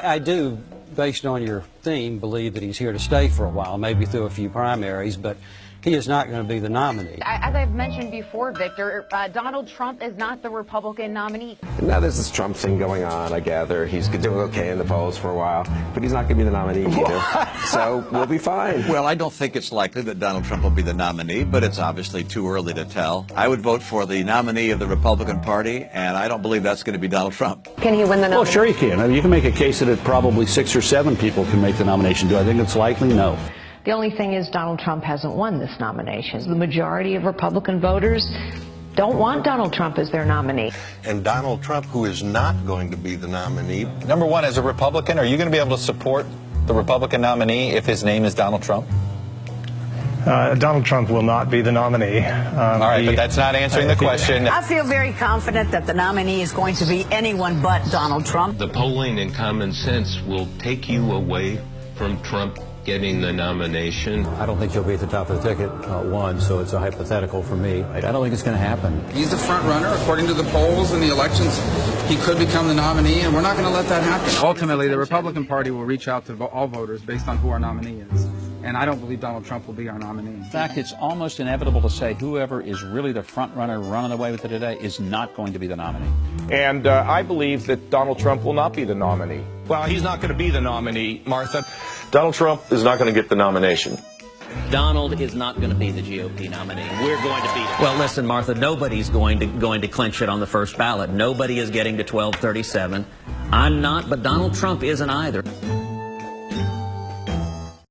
I do, based on your theme, believe that he's here to stay for a while, maybe through a few primaries, but he is not going to be the nominee. As I've mentioned before, Victor, Donald Trump is not the Republican nominee. Now there's this Trump thing going on, I gather. He's doing okay in the polls for a while, but he's not going to be the nominee either. So we'll be fine. Well, I don't think it's likely that Donald Trump will be the nominee, but it's obviously too early to tell. I would vote for the nominee of the Republican Party, and I don't believe that's going to be Donald Trump. Can he win the nomination? Well, sure he can. I mean, you can make a case that probably 6 or 7 people can make the nomination. Do I think it's likely? No. The only thing is Donald Trump hasn't won this nomination. The majority of Republican voters don't want Donald Trump as their nominee. And Donald Trump, who is not going to be the nominee. Number one, as a Republican, are you going to be able to support the Republican nominee if his name is Donald Trump? Donald Trump will not be the nominee. All right, but that's not answering the question. I feel very confident that the nominee is going to be anyone but Donald Trump. The polling and common sense will take you away from Trump getting the nomination. I don't think he'll be at the top of the ticket, one, so it's a hypothetical for me. I don't think it's going to happen. He's the front runner. According to the polls and the elections, he could become the nominee, and we're not going to let that happen. Ultimately, the Republican Party will reach out to all voters based on who our nominee is. And I don't believe Donald Trump will be our nominee. In fact, it's almost inevitable to say whoever is really the front runner running away with it today is not going to be the nominee. And I believe that Donald Trump will not be the nominee. Well, he's not going to be the nominee, Martha. Donald Trump is not going to get the nomination. Donald is not going to be the GOP nominee. We're going to beat him. Well, listen, Martha, nobody's going to clinch it on the first ballot. Nobody is getting to 1237. I'm not, but Donald Trump isn't either.